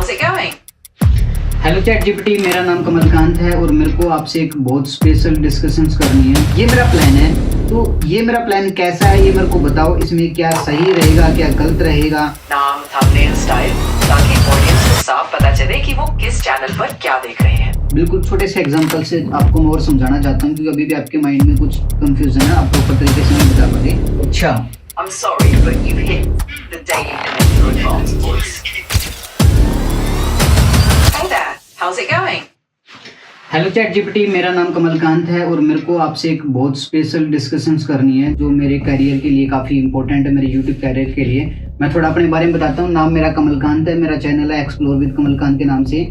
How's it going? Hello chat GPT, मेरा नाम कमलकांत है और मेरे को आपसे एक बहुत स्पेशल डिस्कशंस करनी है। ये मेरा प्लान है, तो ये मेरा प्लान कैसा है ये मेरे को बताओ। इसमें क्या सही रहेगा, क्या गलत रहेगा? नाम, थंबनेल, स्टाइल, ताकि ऑडियंस को साफ पता चले कि वो किस चैनल पर क्या देख रहे हैं। बिल्कुल छोटे से एग्जांपल से आपको मैं और समझाना चाहता हूँ, क्योंकि अभी भी आपके माइंड में कुछ कंफ्यूजन है, आप प्रॉपर तरीके से नहीं बता पाते। अच्छा, I'm sorry, but you hit the daily limit for advanced voice. Hey there, how's it going? Hello chat GPT, मेरा नाम कमलकांत है और मेरे को आपसे एक बहुत स्पेशल डिस्कशंस करनी है जो मेरे करियर के लिए काफ़ी इंपॉर्टेंट है, मेरे यूट्यूब करियर के लिए। मैं थोड़ा अपने बारे में बताता हूँ। नाम मेरा कमलकांत है, मेरा चैनल है एक्सप्लोर विद कमलकांत के नाम से,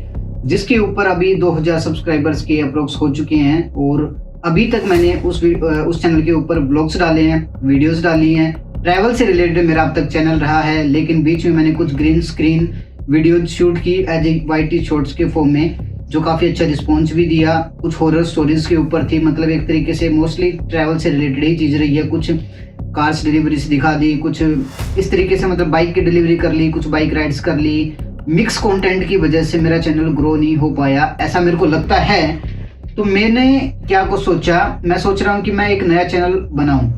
जिसके ऊपर अभी 2000 सब्सक्राइबर्स के अप्रोक्स हो चुके हैं। और अभी तक मैंने उस चैनल के ऊपर ब्लॉग्स डाले हैं, वीडियोस डाली हैं, ट्रैवल से रिलेटेड मेरा अब तक चैनल रहा है। लेकिन बीच में मैंने कुछ ग्रीन स्क्रीन वीडियो शूट की एज ए वाईटी शॉर्ट्स के फॉर्म में, जो काफ़ी अच्छा रिस्पॉन्स भी दिया। कुछ हॉरर स्टोरीज के ऊपर थी, मतलब एक तरीके से मोस्टली ट्रैवल से रिलेटेड ही चीज़ रही है। कुछ कार्स डिलीवरी से दिखा दी, कुछ इस तरीके से, मतलब बाइक की डिलीवरी कर ली, कुछ बाइक राइड्स कर ली। मिक्स कंटेंट की वजह से मेरा चैनल ग्रो नहीं हो पाया, ऐसा मेरे को लगता है। तो मैंने क्या को सोचा, मैं सोच रहा हूँ कि मैं एक नया चैनल बनाऊँ।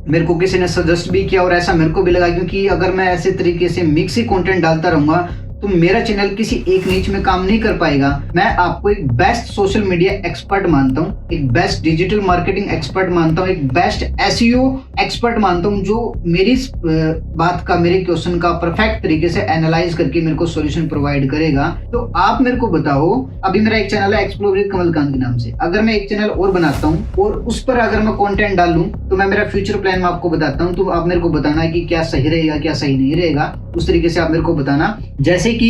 मेरे को किसी ने सजेस्ट भी किया और ऐसा मेरे को भी लगा, क्योंकि अगर मैं ऐसे तरीके से मिक्स ही कंटेंट डालता रहूँगा तो मेरा चैनल किसी एक नीच में काम नहीं कर पाएगा। मैं आपको एक बेस्ट सोशल मीडिया एक्सपर्ट मानता हूँ, एक बेस्ट डिजिटल मार्केटिंग एक्सपर्ट मानता हूँ, एक बेस्ट एसईओ एक्सपर्ट मानता हूँ, जो मेरी बात का, मेरे क्वेश्चन का परफेक्ट तरीके से एनालाइज करके मेरे को सॉल्यूशन प्रोवाइड करेगा। तो आप मेरे को बताओ, अभी मेरा एक चैनल है एक्सप्लोर विद कमलकांत के नाम से, अगर मैं एक चैनल और बनाता हूँ और उस पर अगर मैं कंटेंट डालूं तो मैं मेरा फ्यूचर प्लान मैं आपको बताता हूँ। तो आप मेरे को बताना है कि क्या सही रहेगा, क्या सही नहीं रहेगा, उस तरीके से आप मेरे को बताना। जैसे कि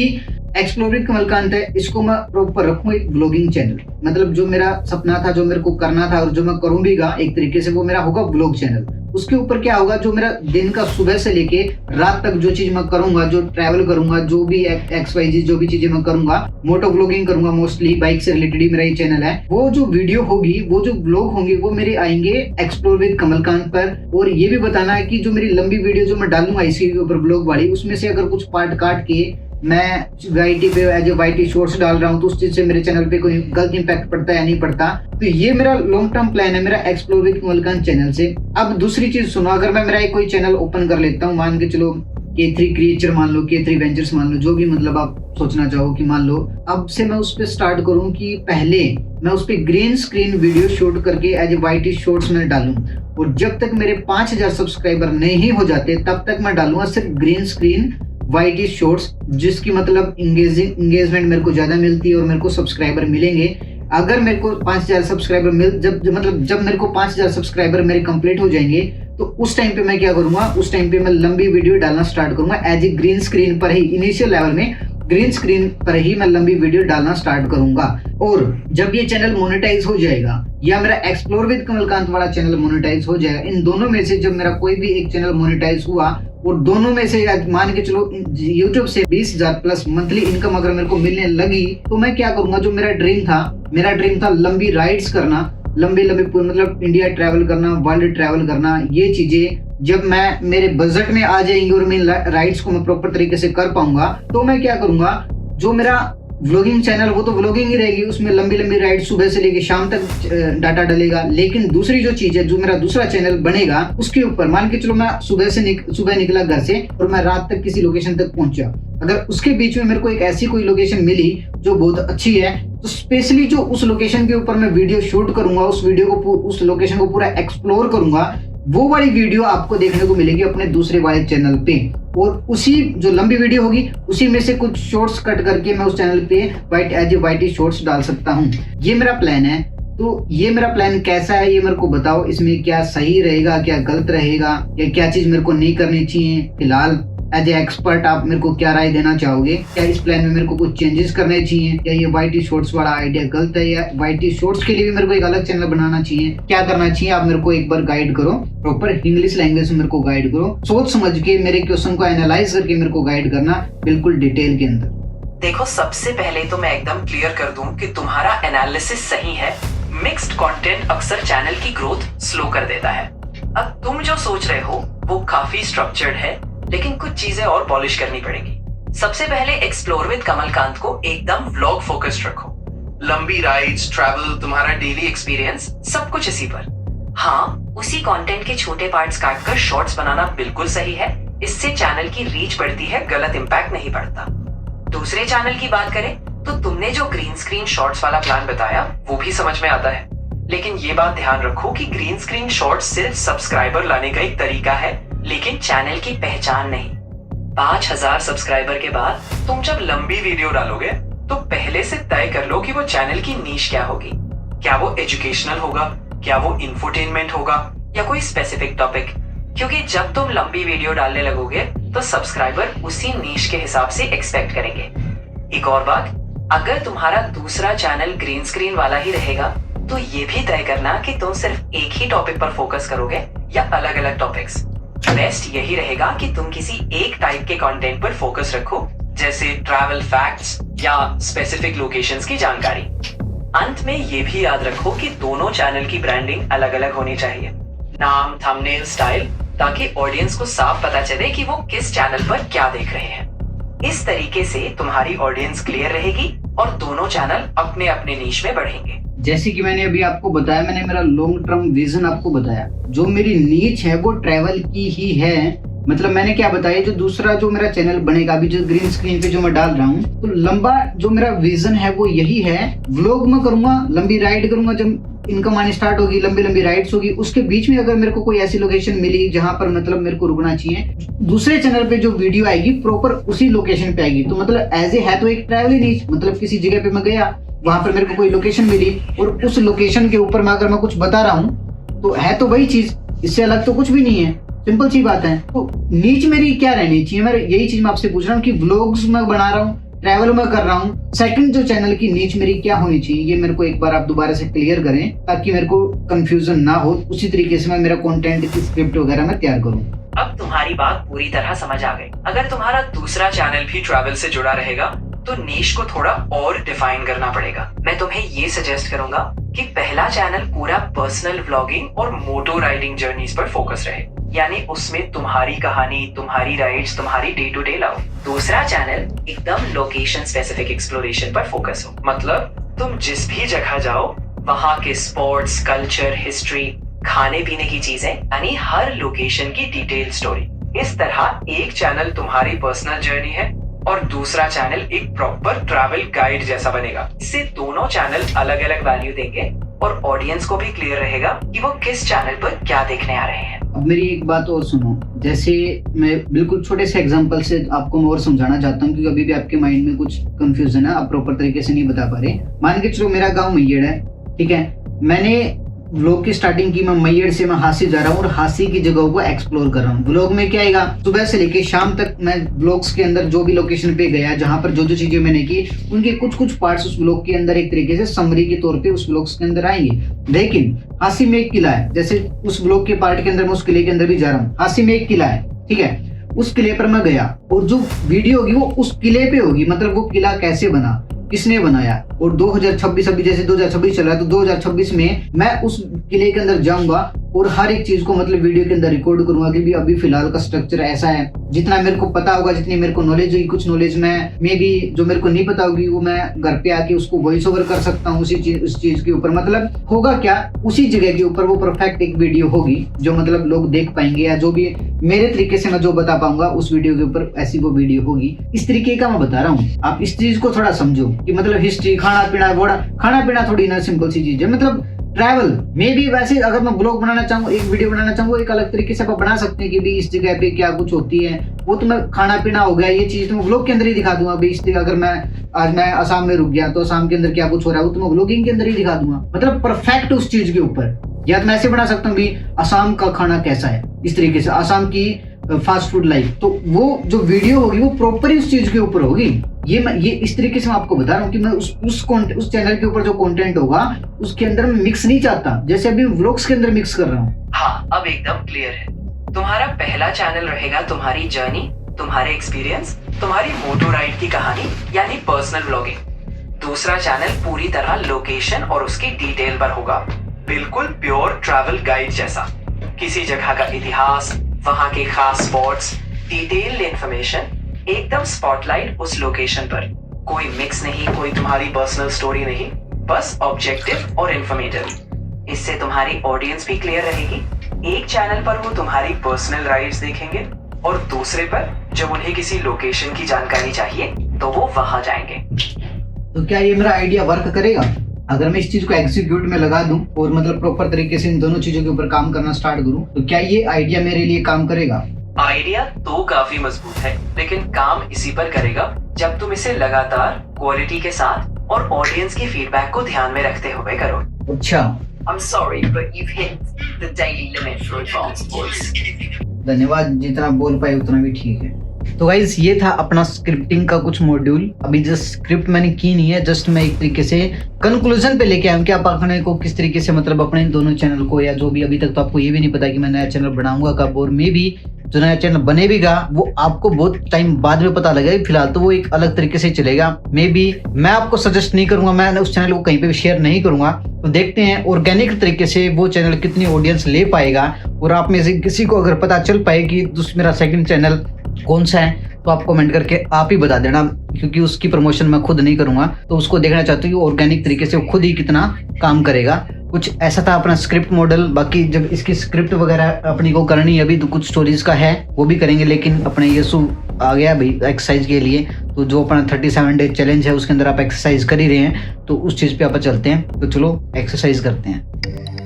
एक्सप्लोर विद कमलकांत है, इसको मैं प्रॉपर रखूं एक ब्लॉगिंग चैनल, मतलब जो मेरा सपना था, जो मेरे को करना था और जो मैं करूं भीगा एक तरीके से, वो मेरा होगा ब्लॉग चैनल। उसके ऊपर क्या होगा, जो मेरा दिन का सुबह से लेके रात तक जो चीज मैं करूंगा, जो ट्रैवल करूंगा, जो भी XYZ जो भी चीजें मैं करूंगा, मोटो ब्लॉगिंग करूंगा, मोस्टली बाइक से रिलेटेड ही मेरा ये चैनल है। वो जो वीडियो होगी, वो जो ब्लॉग होंगे, वो मेरे आएंगे एक्सप्लोर विद कमलकांत पर। और ये भी बताना है कि जो मेरी लंबी वीडियो जो मैं डालूंगा इसी के ऊपर ब्लॉग वाली, उसमें से अगर कुछ पार्ट काट के मैं वाईटी पे एज ए वाईटी शॉर्ट्स डाल रहा हूँ तो उस चीज से मेरे चैनल पे कोई गलत इंपैक्ट पड़ता है या नहीं पड़ता। तो ये मेरा लॉन्ग टर्म प्लान है, मेरा एक्सप्लोर विद कमलकांत चैनल से। अब दूसरी चीज सुनो, अगर मैं मेरा एक कोई चैनल ओपन कर लेता हूँ, मान के चलो K3 क्रिएचर मान लो, K3 वेंचर्स मान लो, जो भी मतलब आप सोचना चाहो कि मान लो, अब से मैं उस पर स्टार्ट करूँ कि पहले मैं उस पर ग्रीन स्क्रीन वीडियो शूट करके एज ए वाईटी शॉर्ट्स में डालूं, और जब तक मेरे 5000 सब्सक्राइबर नहीं हो जाते तब तक मैं डालूंगा सिर्फ ग्रीन स्क्रीन वाईटी शॉर्ट्स, जिसकी मतलब इंगेजमेंट मेरे को ज्यादा मिलती है और मेरे को सब्सक्राइबर मिलेंगे। अगर मेरे को 5000 सब्सक्राइबर जब मेरे को 5000 सब्सक्राइबर मेरे कंप्लीट हो जाएंगे, तो उस टाइम पे मैं क्या करूंगा, उस टाइम पे मैं लंबी वीडियो डालना स्टार्ट करूंगा एज ए ग्रीन स्क्रीन पर ही। इनिशियल लेवल में ग्रीन स्क्रीन पर ही मैं लंबी वीडियो डालना स्टार्ट करूंगा। और जब ये चैनल मोनेटाइज हो जाएगा या मेरा एक्सप्लोर विद कमलकांत वाला चैनल मोनेटाइज हो जाएगा, इन दोनों में से जब मेरा कोई भी एक चैनल मोनेटाइज हुआ और दोनों में से मान के चलो YouTube से 20,000 प्लस मंथली इनकम अगर मेरे को मिलने लगी, तो मैं क्या करूंगा, जो मेरा ड्रीम था लंबी राइड्स करना, लंबी मतलब इंडिया ट्रैवल करना, वर्ल्ड ट्रैवल करना, ये चीजें जब मैं मेरे बजट में आ जाएंगी और मैं राइड्स को मैं प्रॉपर तरीके से कर पाऊंगा, तो मैं क्या करूंगा, जो मेरा व्लॉगिंग चैनल वो तो व्लॉगिंग ही रहेगी, उसमें लंबी राइड सुबह से लेके शाम तक डाटा डलेगा। लेकिन दूसरी जो चीज है, जो मेरा दूसरा चैनल बनेगा, उसके ऊपर मान के चलो मैं सुबह निकला घर से और मैं रात तक किसी लोकेशन तक पहुंचा, अगर उसके बीच में मेरे को एक ऐसी कोई लोकेशन मिली जो बहुत अच्छी है, तो स्पेशली जो उस लोकेशन के ऊपर मैं वीडियो शूट करूंगा, उस लोकेशन को पूरा एक्सप्लोर करूंगा, वो वाली वीडियो आपको देखने को मिलेगी अपने दूसरे वाले चैनल पे। और उसी जो लंबी वीडियो होगी उसी में से कुछ शॉर्ट्स कट करके मैं उस चैनल पे एज ए वाईटी शॉर्ट्स डाल सकता हूँ। ये मेरा प्लान है। तो ये मेरा प्लान कैसा है ये मेरे को बताओ, इसमें क्या सही रहेगा, क्या गलत रहेगा, या क्या चीज मेरे को नहीं करनी चाहिए। फिलहाल एज ए एक्सपर्ट आप मेरे को क्या राय देना चाहोगे? क्या इस प्लान में मेरे को कुछ चेंजेस करने चाहिए, या ये वाईटी शॉर्ट्स वाला आइडिया गलत है, या वाईटी शॉर्ट्स के लिए भी मेरे को एक अलग चैनल बनाना चाहिए? क्या करना चाहिए आप मेरे को एक बार गाइड करो, प्रॉपर इंग्लिश लैंग्वेज में मेरे को गाइड करो, सोच समझ के मेरे क्वेश्चन को एनालाइज करके मेरे को गाइड करना बिल्कुल डिटेल के अंदर। देखो, सबसे पहले तो मैं एकदम क्लियर कर दूं कि तुम्हारा एनालिसिस सही है। मिक्स्ड कंटेंट अक्सर चैनल की ग्रोथ स्लो कर देता है। अब तुम जो सोच रहे हो वो काफी स्ट्रक्चर्ड है, लेकिन कुछ चीजें और पॉलिश करनी पड़ेगी। सबसे पहले एक्सप्लोर विद कमलकांत को एकदम व्लॉग फोकस्ड रखो। लंबी राइड्स, ट्रैवल, तुम्हारा डेली एक्सपीरियंस, सब कुछ इसी पर। हाँ, उसी कंटेंट के छोटे पार्ट्स काटकर शॉर्ट्स बनाना बिल्कुल सही है। इससे चैनल की रीच बढ़ती है, गलत इंपैक्ट नहीं पड़ता। दूसरे चैनल की बात करें तो तुमने जो ग्रीन स्क्रीन शॉर्ट्स वाला प्लान बताया वो भी समझ में आता है, लेकिन ये बात ध्यान रखो कि ग्रीन स्क्रीन शॉर्ट्स सिर्फ सब्सक्राइबर लाने का एक तरीका है, लेकिन चैनल की पहचान नहीं। 5000 सब्सक्राइबर के बाद तुम जब लंबी वीडियो डालोगे तो पहले से तय कर लो कि वो चैनल की नीश क्या होगी। क्या वो एजुकेशनल होगा, क्या वो इंफोटेनमेंट होगा, या कोई स्पेसिफिक टॉपिक। क्योंकि जब तुम लंबी वीडियो डालने लगोगे तो सब्सक्राइबर उसी नीश के हिसाब से एक्सपेक्ट करेंगे। एक और बात, अगर तुम्हारा दूसरा चैनल ग्रीन स्क्रीन वाला ही रहेगा तो ये भी तय करना कि तुम सिर्फ एक ही टॉपिक पर फोकस करोगे या अलग अलग टॉपिक्स। बेस्ट यही रहेगा कि तुम किसी एक टाइप के कंटेंट पर फोकस रखो, जैसे ट्रैवल फैक्ट्स या स्पेसिफिक लोकेशंस की जानकारी। अंत में ये भी याद रखो कि दोनों चैनल की ब्रांडिंग अलग अलग होनी चाहिए, नाम, थंबनेल, स्टाइल, ताकि ऑडियंस को साफ पता चले कि वो किस चैनल पर क्या देख रहे हैं। इस तरीके से तुम्हारी ऑडियंस क्लियर रहेगी और दोनों चैनल अपने अपने नीश में बढ़ेंगे। जैसे कि मैंने अभी आपको बताया, मैंने मेरा लॉन्ग टर्म विजन आपको बताया। जो मेरी नीच है वो ट्रैवल की ही है। मतलब मैंने क्या बताया, जो दूसरा जो मेरा चैनल बनेगा अभी जो ग्रीन स्क्रीन पे जो मैं डाल रहा हूँ, तो लंबा जो मेरा विजन है वो यही है। व्लॉग में करूंगा, लंबी राइड करूंगा, जब इनकम आनी स्टार्ट होगी, लंबी लंबी राइड्स होगी, उसके बीच में अगर मेरे को कोई ऐसी लोकेशन मिली जहां पर मतलब मेरे को रुकना चाहिए, दूसरे चैनल पे जो वीडियो आएगी प्रॉपर उसी लोकेशन पे आएगी। तो मतलब एज ए है तो एक ट्रैवल ही नहीं, मतलब किसी जगह पे मैं गया, वहां पर मेरे को कोई लोकेशन मिली और उस लोकेशन के ऊपर मैं अगर मैं कुछ बता रहा हूँ तो है तो वही चीज, इससे अलग तो कुछ भी नहीं है। सिंपल सी बात है। तो नीच मेरी क्या रहनी चाहिए, मैं यही चीज मैं आपसे पूछ रहा हूँ कि व्लॉग्स में बना रहा हूँ, ट्रैवल में कर रहा हूँ, सेकंड जो चैनल की नीच मेरी क्या होनी चाहिए, ये मेरे को एक बार आप दोबारा से क्लियर करें ताकि मेरे को कंफ्यूजन ना हो। उसी तरीके से मैं मेरा कंटेंट की स्क्रिप्ट वगैरह मैं तैयार करूँ। अब तुम्हारी बात पूरी तरह समझ आ गई। अगर तुम्हारा दूसरा चैनल भी ट्रैवल से जुड़ा रहेगा तो नीश को थोड़ा और डिफाइन करना पड़ेगा। मैं तुम्हें ये सजेस्ट करूंगा कि पहला चैनल पूरा पर्सनल व्लॉगिंग और मोटो राइडिंग जर्नीज पर फोकस रहे, यानी उसमें तुम्हारी कहानी, तुम्हारी राइड्स, तुम्हारी डे टू डे लाओ। दूसरा चैनल एकदम लोकेशन स्पेसिफिक एक्सप्लोरेशन पर फोकस हो, मतलब तुम जिस भी जगह जाओ वहां के स्पॉट्स, कल्चर, हिस्ट्री, खाने पीने की चीजें, यानी हर लोकेशन की डिटेल स्टोरी। इस तरह एक चैनल तुम्हारी पर्सनल जर्नी है और दूसरा चैनल एक प्रॉपर ट्रैवल गाइड जैसा बनेगा। इससे दोनों चैनल अलग अलग वैल्यू देंगे और ऑडियंस को भी क्लियर रहेगा कि वो किस चैनल पर क्या देखने आ रहे हैं। अब मेरी एक बात और सुनो, जैसे मैं बिल्कुल छोटे से एग्जांपल से आपको मैं और समझाना चाहता हूँ, क्योंकि अभी भी आपके माइंड में कुछ कंफ्यूजन है, आप प्रॉपर तरीके से नहीं बता पा रहे। मान के चलो मेरा गाँव मैयड़ है, ठीक है, मैंने व्लॉग की स्टार्टिंग की, मैं मैयड़ से मैं हासी जा रहा हूँ और हासी की जगहों को एक्सप्लोर कर रहा हूँ। व्लॉग में क्या आएगा, सुबह से लेके शाम तक मैं व्लॉग्स के अंदर जो भी लोकेशन पे गया, जहां पर जो जो चीजें मैंने की, उनके कुछ कुछ पार्ट्स उस व्लॉग के अंदर एक तरीके से समरी के तौर पे उस व्लॉग्स के अंदर आएंगे। लेकिन हासी में एक किला है, जैसे उस व्लॉग के पार्ट के अंदर मैं उस किले के अंदर भी जा रहा हूँ। हासी में एक किला है, ठीक है, उस किले पर मैं गया और जो वीडियो होगी वो उस किले पे होगी, मतलब वो किला कैसे बना, किसने बनाया। और 2026 अभी जैसे 2026 चल रहा है, तो 2026 में मैं उस किले के अंदर जाऊंगा और हर एक चीज को मतलब वीडियो के अंदर रिकॉर्ड करूंगा कि भी अभी फिलहाल का स्ट्रक्चर ऐसा है। जितना मेरे को पता होगा, जितनी मेरे को नॉलेज होगी, कुछ नॉलेज में भी जो मेरे को नहीं पता होगी वो मैं घर पे आके उसको वॉइस ओवर कर सकता हूँ उस चीज के ऊपर। मतलब होगा क्या, उसी जगह के ऊपर वो परफेक्ट एक वीडियो होगी जो मतलब लोग देख पाएंगे, या जो भी मेरे तरीके से मैं जो बता पाऊंगा उस वीडियो के ऊपर ऐसी वो वीडियो होगी। इस तरीके का मैं बता रहा हूँ, आप इस चीज को थोड़ा समझो कि मतलब हिस्ट्री, खाना पीना, बड़ा खाना पीना थोड़ी ना सिंपल सी चीज है। मतलब ट्रैवल में भी वैसे अगर मैं ब्लॉग बनाना चाहूँ, एक वीडियो बनाना चाहूँ, एक अलग तरीके से आप बना सकते हैं कि भी इस जगह पे क्या कुछ होती है, वो तो मैं खाना पीना हो गया, ये चीज तो मैं ब्लॉग के अंदर ही दिखा दूंगा। अभी इस अगर मैं आज मैं असम में रुक गया तो असम के अंदर क्या कुछ हो रहा है वो तो मैं ब्लॉगिंग के अंदर ही दिखा दूंगा। मतलब परफेक्ट उस चीज के ऊपर। या तो मैं ऐसे बना सकता हूँ भी असम का खाना कैसा है, इस तरीके से असम की फास्ट फूड लाइफ, तो वो जो वीडियो होगी वो प्रॉपर ही उस चीज के ऊपर होगी। ये इस तरीके से मैं आपको बता रहा हूँ कि मैं उस चैनल के ऊपर जो कंटेंट होगा उसके अंदर मैं मिक्स नहीं चाहता, जैसे अभी व्लॉग्स के अंदर मिक्स कर रहा हूँ। हाँ, अब एकदम क्लियर है। तुम्हारा पहला चैनल रहेगा तुम्हारी जर्नी, तुम्हारे एक्सपीरियंस, तुम्हारी मोटो राइड की कहानी यानी पर्सनल व्लॉगिंग। दूसरा चैनल पूरी तरह लोकेशन और उसकी डिटेल पर होगा, बिल्कुल प्योर ट्रैवल गाइड जैसा। किसी जगह का इतिहास, वहां के खास स्पॉट्स, डिटेल्ड इंफॉर्मेशन, एकदम स्पॉटलाइट उस लोकेशन पर, कोई मिक्स नहीं, कोई तुम्हारी पर्सनल स्टोरी नहीं, बस ऑब्जेक्टिव और इंफॉर्मेटिव। इससे तुम्हारी ऑडियंस भी क्लियर रहेगी। एक चैनल पर वो तुम्हारी पर्सनल राइड्स देखेंगे और दूसरे पर जब उन्हें किसी लोकेशन की जानकारी चाहिए तो वो वहां जाएंगे। तो क्या ये मेरा आइडिया वर्क करेगा? अगर मैं इस चीज को एग्जीक्यूट में लगा दूं और मतलब प्रॉपर तरीके से इन दोनों चीजों के ऊपर काम करना स्टार्ट करूं, तो क्या ये आइडिया मेरे लिए काम करेगा? आइडिया तो काफी मजबूत है, लेकिन काम इसी पर करेगा जब तुम इसे लगातार क्वालिटी के साथ और ऑडियंस की फीडबैक को ध्यान में रखते हुए करो। अच्छा, I'm sorry, but you've hit the daily limit for advanced voice. धन्यवाद, जितना बोल पाए उतना भी ठीक है। तो गाइस ये था अपना स्क्रिप्टिंग का कुछ मॉड्यूल। अभी जस्ट स्क्रिप्ट मैंने की नहीं है, जस्ट मैं एक तरीके से कंक्लूजन पे लेके आया हूं कि आप अपने को किस तरीके से मतलब अपने दोनों चैनल को, या जो भी अभी तक तो आपको ये भी नहीं पता कि मैं नया चैनल बनाऊंगा कब, और मे भी जो नया चैनल बनेगा वो आपको बहुत टाइम बाद में पता लगेगा। फिलहाल तो वो एक अलग तरीके से चलेगा। मे बी मैं आपको सजेस्ट नहीं करूंगा, मैं उस चैनल को कहीं पे भी शेयर नहीं करूंगा। तो देखते हैं ऑर्गेनिक तरीके से वो चैनल कितनी ऑडियंस ले पाएगा, और आप में से किसी को अगर पता चल पाए कि मेरा सेकंड चैनल कौन सा है तो आप कमेंट करके आप ही बता देना, क्योंकि उसकी प्रमोशन मैं खुद नहीं करूंगा। तो उसको देखना चाहता हूँ कि ऑर्गेनिक तरीके से वो खुद ही कितना काम करेगा। कुछ ऐसा था अपना स्क्रिप्ट मॉडल। बाकी जब इसकी स्क्रिप्ट वगैरह अपनी को करनी है, अभी तो कुछ स्टोरीज का है वो भी करेंगे, लेकिन अपने यीशु आ गया भाई एक्सरसाइज के लिए। तो जो अपना 37 डे चैलेंज है उसके अंदर आप एक्सरसाइज कर ही रहे हैं, तो उस चीज़ पे आप चलते हैं। तो चलो एक्सरसाइज करते हैं।